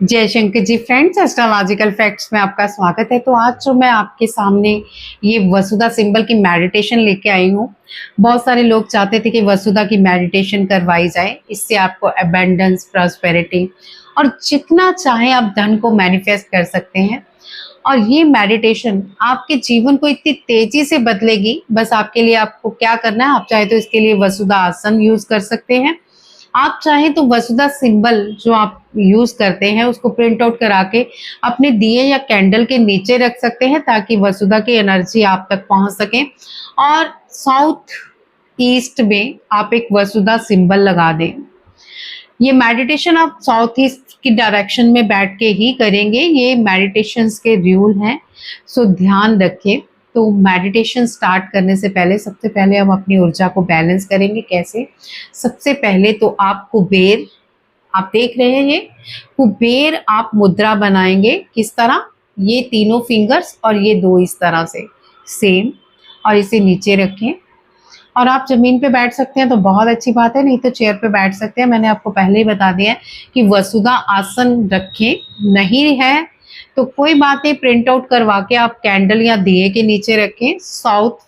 जय Shankar ji friends, astrological facts में आपका स्वागत है। तो आज जो मैं आपके सामने ये वसुधा सिंबल की मेडिटेशन लेके आई हूँ। बहुत सारे लोग चाहते थे कि वसुधा की मेडिटेशन करवाई जाए, इससे आपको अबेंडेंस, प्रॉस्पेरिटी और जितना चाहे आप धन को मैनिफेस्ट कर सकते हैं। और ये मेडिटेशन आपके जीवन को इतनी तेजी से बदलेगी। बस आपके लिए आपको क्या करना है, आप चाहे तो इसके लिए वसुधा आसन यूज कर सकते हैं। आप चाहें तो वसुधा सिंबल जो आप यूज करते हैं उसको प्रिंट आउट करा के अपने दिए या कैंडल के नीचे रख सकते हैं, ताकि वसुधा की एनर्जी आप तक पहुंच सके। और साउथ ईस्ट में आप एक वसुधा सिंबल लगा दें। ये मेडिटेशन आप साउथ ईस्ट की डायरेक्शन में बैठ के ही करेंगे। ये मेडिटेशंस के रूल हैं, सो ध्यान रखें। तो मेडिटेशन स्टार्ट करने से पहले सबसे पहले हम अपनी ऊर्जा को बैलेंस करेंगे। कैसे? सबसे पहले तो आप कुबेर, आप देख रहे हैं ये कुबेर, आप मुद्रा बनाएंगे। किस तरह? ये तीनों फिंगर्स और ये दो इस तरह से सेम, और इसे नीचे रखें। और आप जमीन पे बैठ सकते हैं तो बहुत अच्छी बात है, नहीं तो चेयर पे बैठ सकते हैं। मैंने आपको पहले ही बता दिया है कि वसुधा आसन रखें। नहीं है तो कोई बात नहीं, प्रिंट आउट करवा के आप कैंडल या दिए के नीचे रखें। साउथ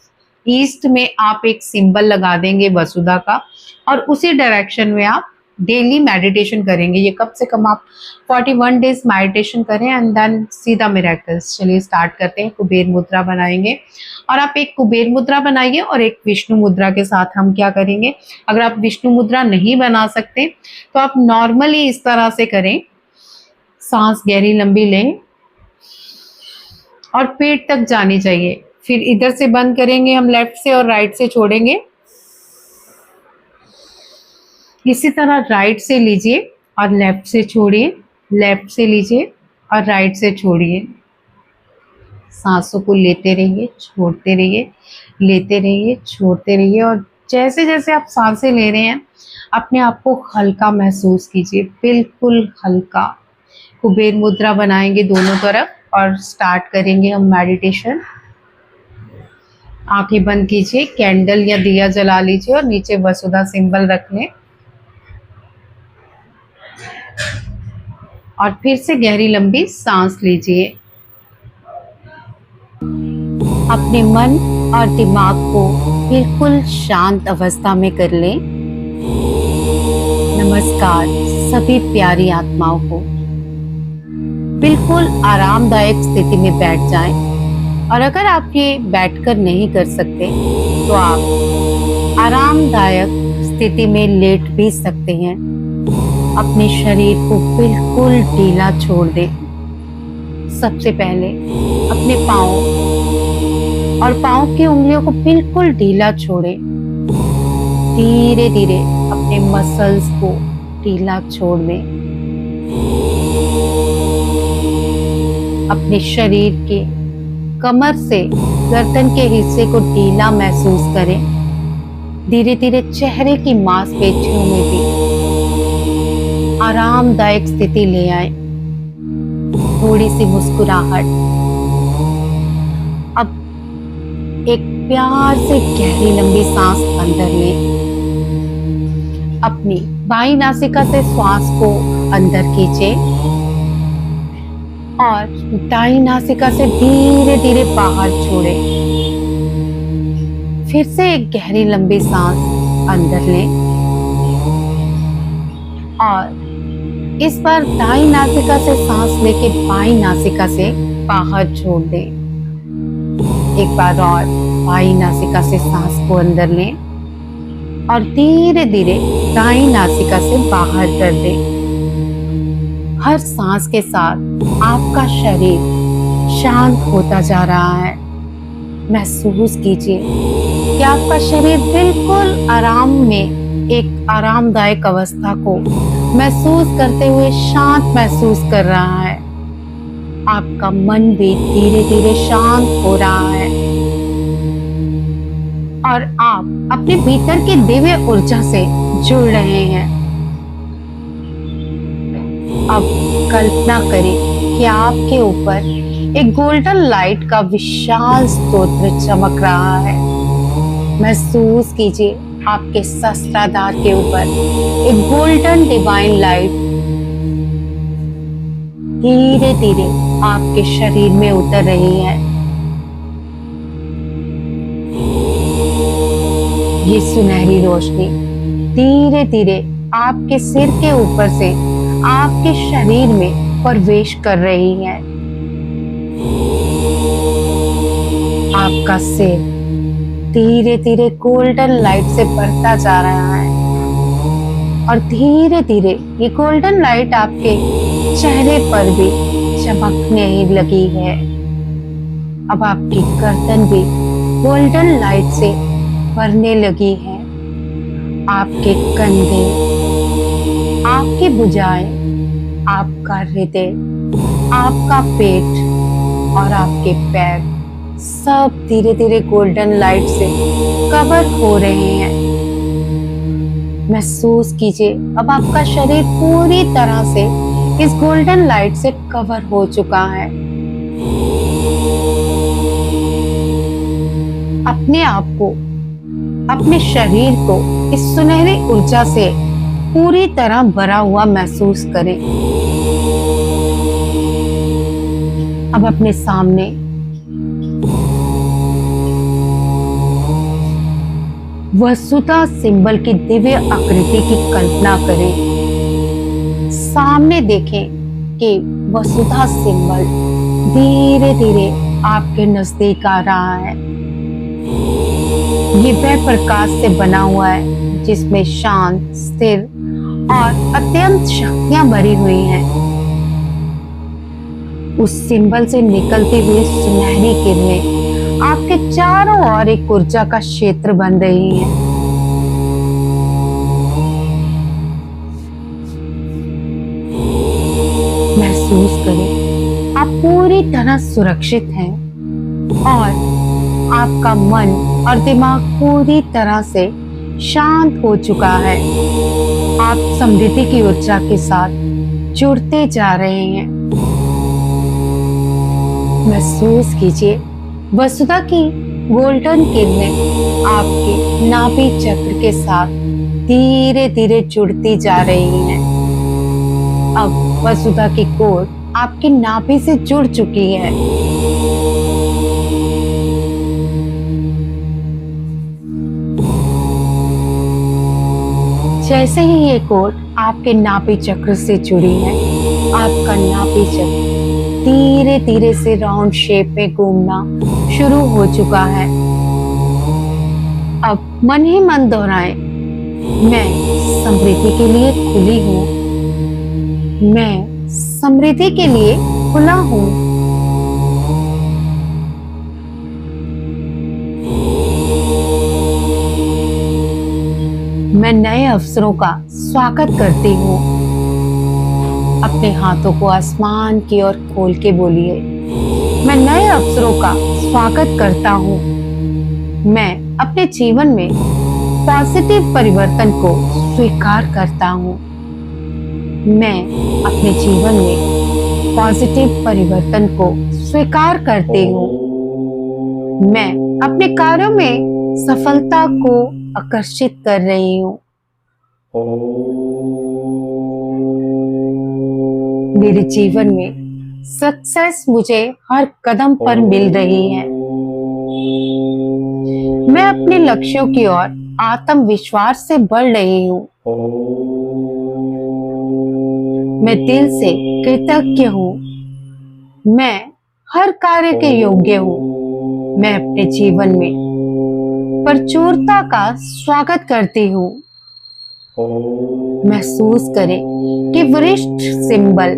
ईस्ट में आप एक सिंबल लगा देंगे वसुधा का, और उसी डायरेक्शन में आप डेली मेडिटेशन करेंगे। ये कम से कम आप 41 डेज मेडिटेशन करें and then see the miracles. चलिए स्टार्ट करते हैं। कुबेर मुद्रा बनाएंगे, और आप एक कुबेर मुद्रा बनाइए और एक विष्णु मुद्रा के साथ हम क्या करेंगे, अगर आप विष्णु मुद्रा नहीं बना सकते तो आप नॉर्मली इस तरह से करें। सांस गहरी लंबी लें और पेट तक जानी चाहिए। फिर इधर से बंद करेंगे हम, लेफ्ट से, और राइट से छोड़ेंगे। इसी तरह राइट से लीजिए और लेफ्ट से छोड़िए, लेफ्ट से लीजिए और राइट से छोड़िए। सांसों को लेते रहिए, छोड़ते रहिए, लेते रहिए, छोड़ते रहिए। और जैसे जैसे आप सांसें ले रहे हैं अपने आप को हल्का महसूस कीजिए, बिल्कुल हल्का। कुबेर मुद्रा बनाएंगे दोनों तरफ और स्टार्ट करेंगे हम मेडिटेशन। आंखें बंद कीजिए, कैंडल या दिया जला लीजिए और नीचे वसुधा सिंबल रख लें। और फिर से गहरी लंबी सांस लीजिए। अपने मन और दिमाग को बिल्कुल शांत अवस्था में कर लें। नमस्कार सभी प्यारी आत्माओं को। बिल्कुल आरामदायक स्थिति में बैठ जाएं, और अगर आप ये बैठकर नहीं कर सकते तो आप आरामदायक स्थिति में लेट भी सकते हैं। अपने शरीर को बिल्कुल ढीला छोड़ दें। सबसे पहले अपने पाँव और पाँव की उंगलियों को बिल्कुल ढीला छोड़ें। धीरे धीरे अपने मसल्स को ढीला छोड़ दें। अपने शरीर के कमर से गर्दन के हिस्से को ढीला महसूस करें। धीरे धीरे चेहरे की मांसपेशियों में भी आरामदायक स्थिति ले आए। थोड़ी सी मुस्कुराहट। अब एक प्यार से गहरी लंबी सांस अंदर लें। अपनी बाईं नासिका से श्वास को अंदर खींचें और दाईं नासिका से धीरे धीरे बाहर छोड़ें। फिर से एक गहरी लंबी सांस अंदर लें और इस बार दाईं नासिका से सांस लेके बाईं नासिका से बाहर छोड़ दें। एक बार और बाईं नासिका से सांस को अंदर लें और धीरे धीरे दाईं नासिका से बाहर कर दें। हर सांस के साथ आपका शरीर शांत होता जा रहा है। महसूस कीजिए कि आपका शरीर बिल्कुल आराम में, एक आरामदायक अवस्था को महसूस करते हुए शांत महसूस कर रहा है। आपका मन भी धीरे धीरे शांत हो रहा है और आप अपने भीतर की दिव्य ऊर्जा से जुड़ रहे हैं। अब कल्पना करें कि आपके ऊपर एक गोल्डन लाइट का विशाल स्तोत्र चमक रहा है। महसूस कीजिए आपके सहस्त्राधार के ऊपर एक गोल्डन डिवाइन लाइट धीरे धीरे आपके शरीर में उतर रही है। ये सुनहरी रोशनी धीरे धीरे आपके सिर के ऊपर से आपके शरीर में प्रवेश कर रही है। आपका सिर धीरे धीरे गोल्डन लाइट से भरता जा रहा है और धीरे धीरे ये गोल्डन लाइट आपके चेहरे पर भी चमकने लगी है। अब आपकी गर्दन भी गोल्डन लाइट से भरने लगी है। आपके कंधे, आपकी भुजाएं, आपका हृदय, आपका पेट और आपके पैर सब धीरे धीरे गोल्डन लाइट से कवर हो रहे हैं। महसूस कीजिए अब आपका शरीर पूरी तरह से इस गोल्डन लाइट से कवर हो चुका है। अपने आप को, अपने शरीर को इस सुनहरी ऊर्जा से पूरी तरह भरा हुआ महसूस करें। अब अपने सामने वसुधा सिंबल की दिव्य आकृति की कल्पना करें। सामने देखें कि वसुधा सिंबल धीरे धीरे आपके नजदीक आ रहा है। ये वह प्रकाश से बना हुआ है जिसमें शांत, स्थिर और अत्यंत शक्तियां भरी हुई हैं। उस सिंबल से निकलती हुई सुनहरी किरणें आपके चारों ओर एक ऊर्जा का क्षेत्र बन रही है। महसूस करें आप पूरी तरह सुरक्षित हैं और आपका मन और दिमाग पूरी तरह से शांत हो चुका है। आप समृद्धि की ऊर्जा के साथ जुड़ते जा रहे हैं। महसूस कीजिए वसुधा की गोल्डन किरणें आपके नाभि चक्र के साथ धीरे धीरे जुड़ती जा रही हैं। अब वसुधा की कोर आपकी नाभि से जुड़ चुकी है। जैसे ही ये कोर आपके नाभि चक्र से जुड़ी है, आपका नाभि चक्र धीरे धीरे से राउंड शेप में घूमना शुरू हो चुका है। अब मन ही मन दोहराएं, मैं समृद्धि के लिए खुली हूं, मैं समृद्धि के लिए खुला हूं। मैं नए अवसरों का स्वागत करती हूँ। अपने हाथों को आसमान की ओर खोल के बोलिए, मैं नए अवसरों का स्वागत करता हूँ। मैं अपने जीवन में पॉजिटिव परिवर्तन को स्वीकार करता हूँ। मैं अपने जीवन में पॉजिटिव परिवर्तन को स्वीकार करती हूँ। मैं अपने कार्यों में सफलता को आकर्षित कर रही हूँ। मेरे जीवन में सक्सेस मुझे हर कदम पर मिल रही है। मैं अपने लक्ष्यों की ओर आत्मविश्वास से बढ़ रही हूँ। मैं दिल से कृतज्ञ हूँ। मैं हर कार्य के योग्य हूँ। मैं अपने जीवन में प्रचुरता का स्वागत करती हूँ। महसूस करें कि वरिष्ठ सिंबल,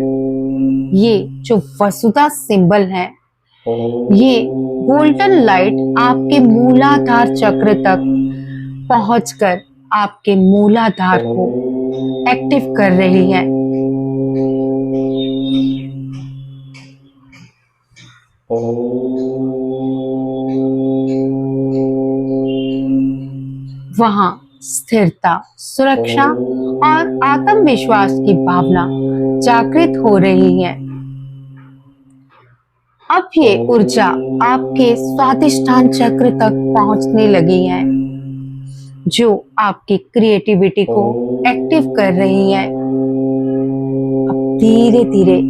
ये जो वसुधा सिंबल है, ये गोल्डन लाइट आपके मूलाधार चक्र तक पहुंचकर आपके मूलाधार को एक्टिव कर रही है। वहां स्थिरता, सुरक्षा और आत्मविश्वास की भावना जागृत हो रही है। अब ये ऊर्जा आपके स्वादिष्ठान चक्र तक पहुंचने लगी है, जो आपकी क्रिएटिविटी को एक्टिव कर रही है। अब धीरे धीरे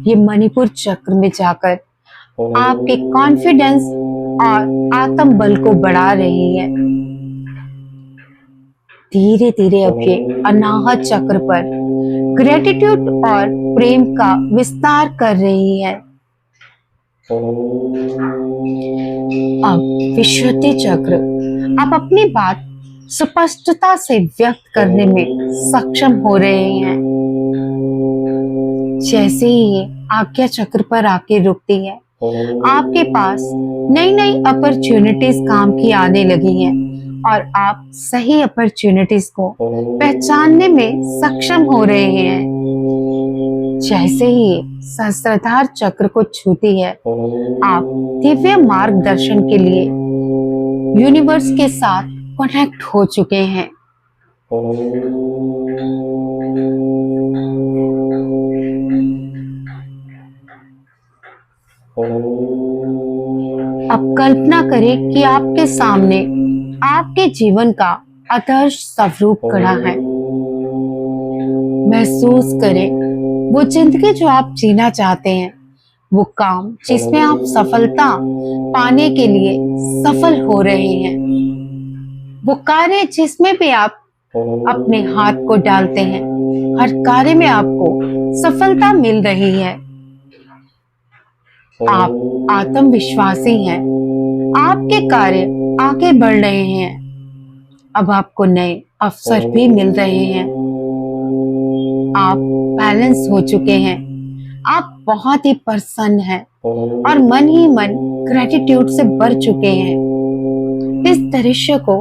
ये मणिपुर चक्र में जाकर आपके कॉन्फिडेंस और आत्मबल को बढ़ा रही है। धीरे धीरे अब ये अनाहत चक्र पर ग्रेटिट्यूड और प्रेम का विस्तार कर रही है। अब विशुद्धि चक्र, आप अपनी बात स्पष्टता से व्यक्त करने में सक्षम हो रहे हैं। जैसे ही ये आज्ञा चक्र पर आके रुकती है, आपके पास नई नई अपॉर्चुनिटीज काम की आने लगी हैं और आप सही अपॉर्चुनिटीज को पहचानने में सक्षम हो रहे हैं। जैसे ही सहस्त्रधार चक्र को छूती है, आप दिव्य मार्गदर्शन के लिए यूनिवर्स के साथ कनेक्ट हो चुके हैं। अब कल्पना करें कि आपके सामने आपके जीवन का आदर्श स्वरूप खड़ा है। महसूस करें वो जिंदगी जो आप जीना चाहते हैं, वो काम जिसमें आप सफलता पाने के लिए सफल हो रहे हैं, वो कार्य जिसमें भी आप अपने हाथ को डालते हैं, हर कार्य में आपको सफलता मिल रही है। आप आत्मविश्वासी हैं, आपके कार्य आगे बढ़ रहे हैं। अब आपको नए अवसर भी मिल रहे हैं। आप बैलेंस हो चुके हैं। आप बहुत ही प्रसन्न हैं और मन ही मन ग्रेटिट्यूड से भर चुके हैं। इस दृश्य को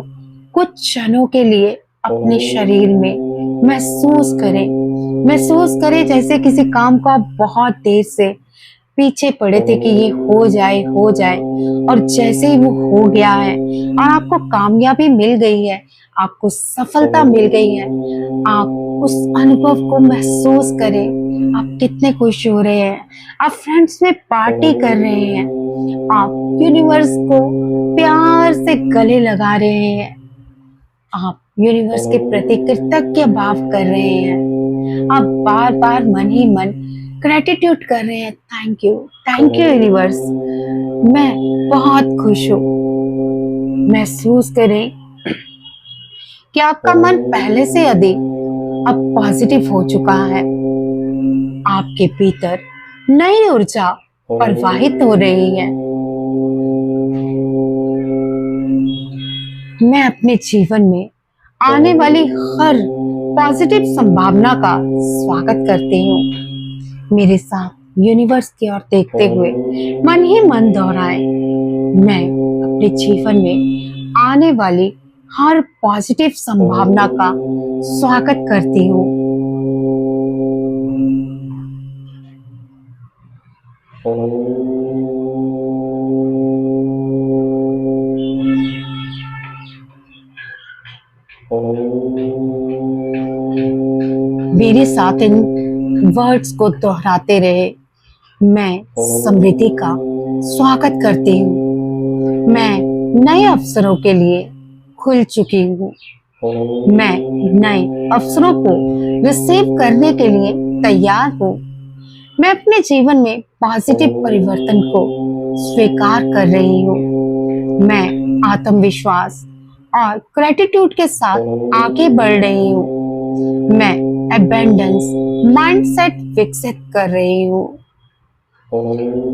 कुछ क्षणों के लिए अपने शरीर में महसूस करें जैसे किसी काम को आप बहुत देर से पीछे पड़े थे कि ये हो जाए, और जैसे ही वो हो गया है और आपको कामयाबी मिल गई है, आपको सफलता मिल गई है, आप उस अनुभव को महसूस करें। आप कितने खुश हो रहे हैं, आप फ्रेंड्स में पार्टी कर रहे हैं, आप यूनिवर्स को प्यार से गले लगा रहे हैं, आप यूनिवर्स के प्रति कृतज्ञ भाव कर रहे हैं। आप बार बार मन ही मन ग्रेटिट्यूड कर रहे हैं। थैंक यू यूनिवर्स, मैं बहुत खुश हूँ। महसूस करें कि आपका मन पहले से अधिक अब पॉजिटिव हो चुका है। आपके भीतर नई ऊर्जा प्रवाहित हो रही है। मैं अपने जीवन में आने वाली हर पॉजिटिव संभावना का स्वागत करती हूँ। मेरे साथ यूनिवर्स की ओर देखते हुए मन ही मन दोहराएं, मैं अपने जीवन में आने वाली हर पॉजिटिव संभावना का स्वागत करती हूँ। मेरे साथ इन वर्ड्स को दोहराते रहे। मैं समृद्धि का स्वागत करती हूँ। मैं नए अवसरों के लिए खुल चुकी हूँ। मैं नए अवसरों को रिसीव करने के लिए तैयार हूँ। मैं अपने जीवन में पॉजिटिव परिवर्तन को स्वीकार कर रही हूँ। मैं आत्मविश्वास और ग्रेटिट्यूड के साथ आगे बढ़ रही हूँ। मैं एबंडेंस माइंडसेट विकसित कर रही हूँ।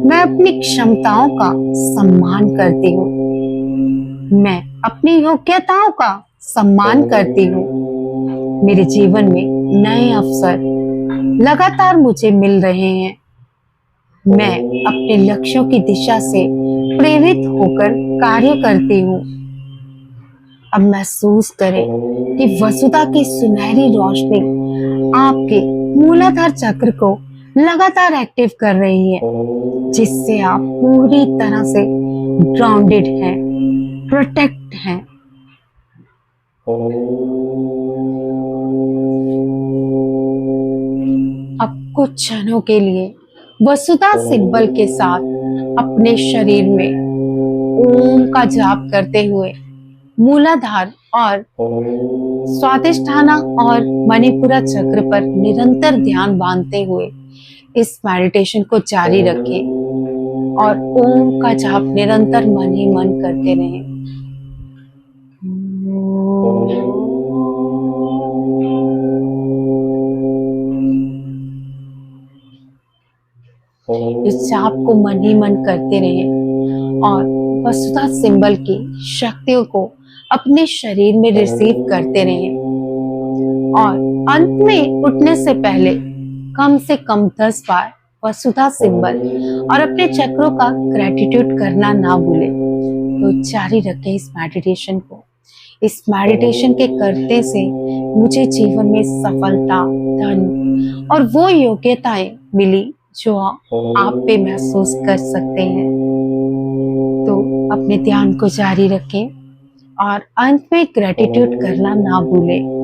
मैं अपनी क्षमताओं का सम्मान करती हूँ। मैं अपनी योग्यताओं का सम्मान करती हूँ। मेरे जीवन में नए अवसर लगातार मुझे मिल रहे हैं। मैं अपने लक्ष्यों की दिशा से प्रेरित होकर कार्य करती हूँ। अब महसूस करें कि वसुधा की सुनहरी रोशनी आपके मूलाधार चक्र को लगातार एक्टिव कर रही है, जिससे आप पूरी तरह से ग्राउंडेड हैं, प्रोटेक्ट हैं। अब कुछ क्षणों के लिए वसुधा सिंबल के साथ अपने शरीर में ओम का जाप करते हुए मूलाधार और स्वादिष्ठाना और मणिपुरा चक्र पर निरंतर ध्यान बांधते हुए इस मेडिटेशन को जारी रखें और ओम का जाप निरंतर मन ही मन करते रहें। इस जाप को मन ही मन करते रहें और वसुधा सिंबल की शक्तियों को अपने शरीर में रिसीव करते रहें और अंत में उठने से पहले कम से कम 10 बार वसुधा सिंबल और अपने चक्रों का ग्रेटिट्यूड करना ना भूलें। तो जारी रखें इस मेडिटेशन को। इस मेडिटेशन के करते से मुझे जीवन में सफलता, धन और वो योग्यताएं मिली जो आप पे महसूस कर सकते हैं। तो अपने ध्यान को जारी रखें और अंत में ग्रेटिट्यूड करना ना भूलें।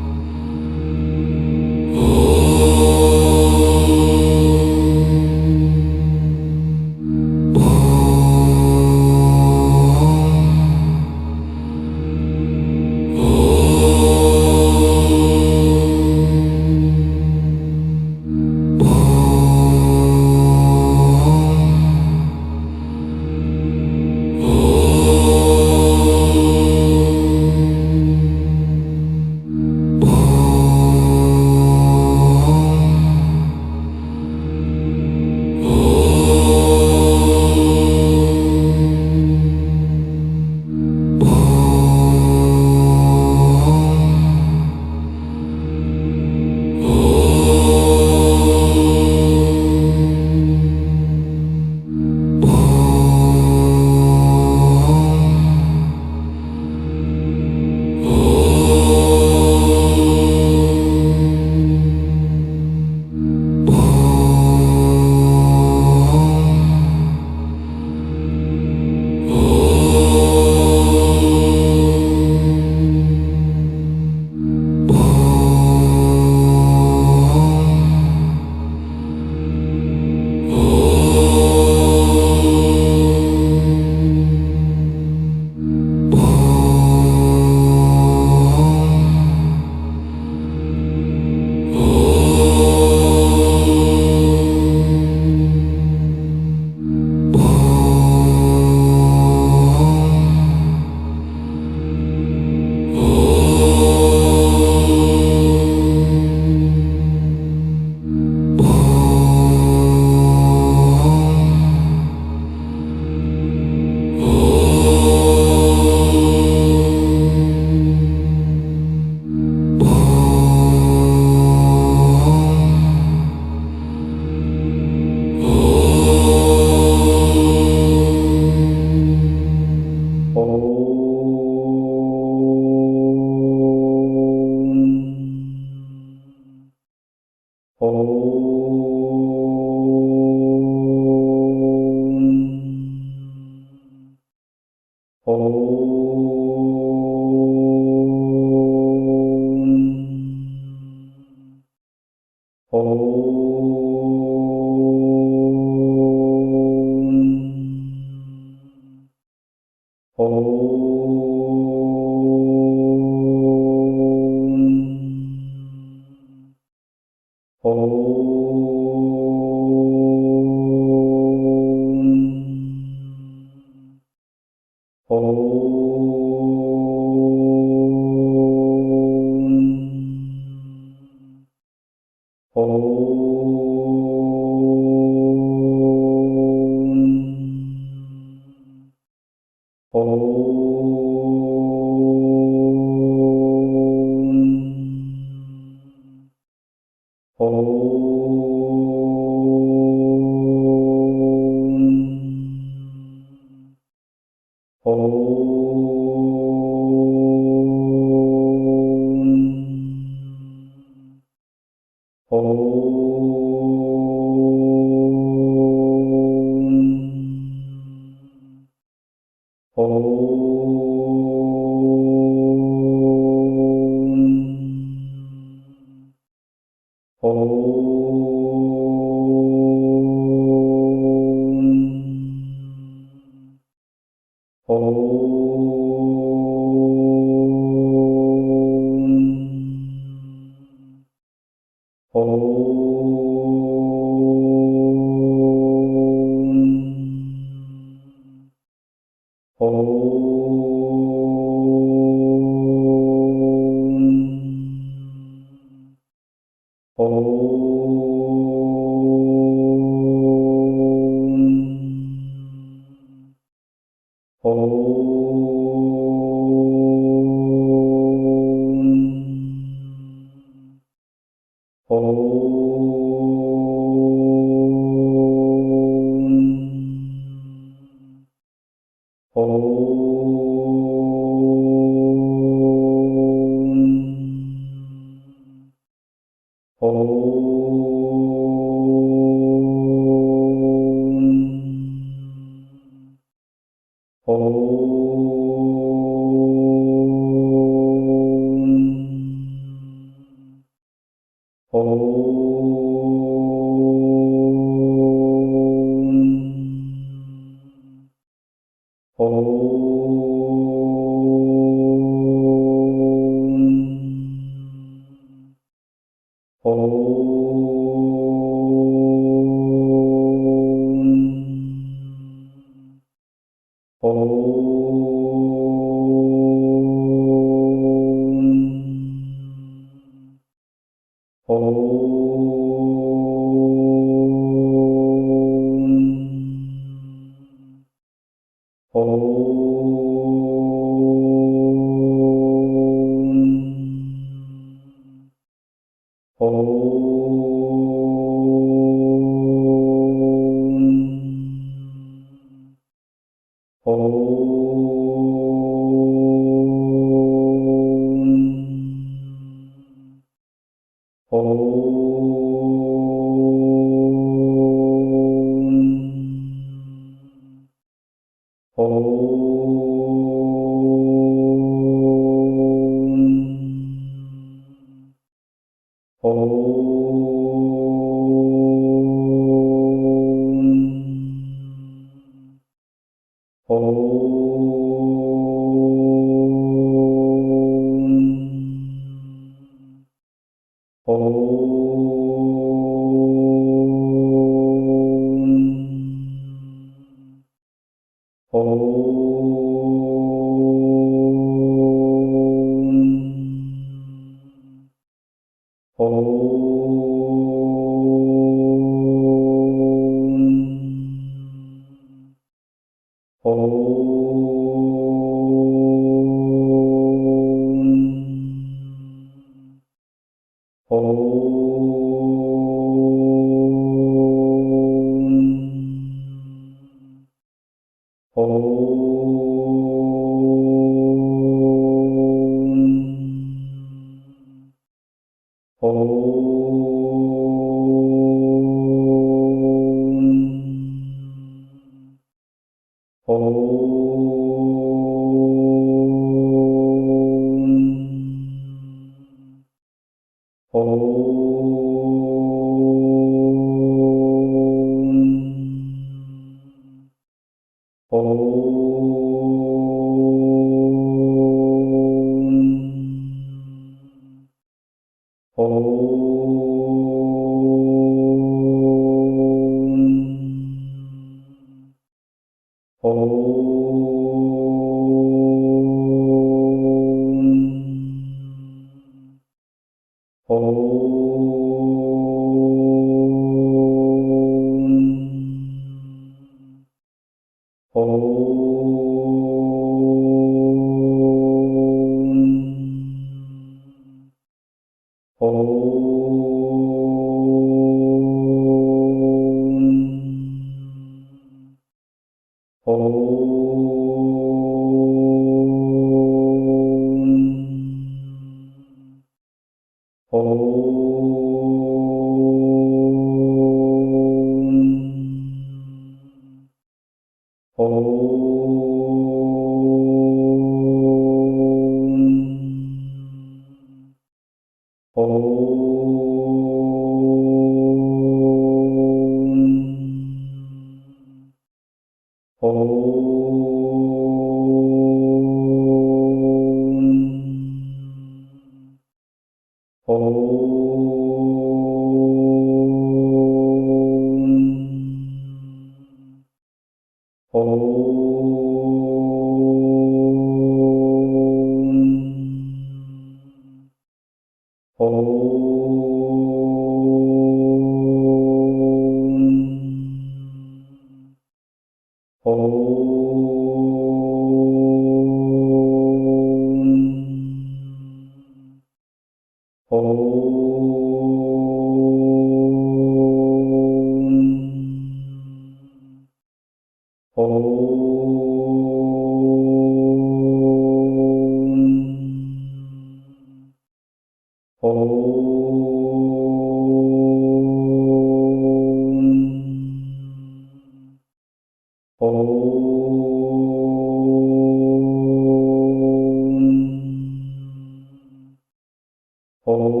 ॐ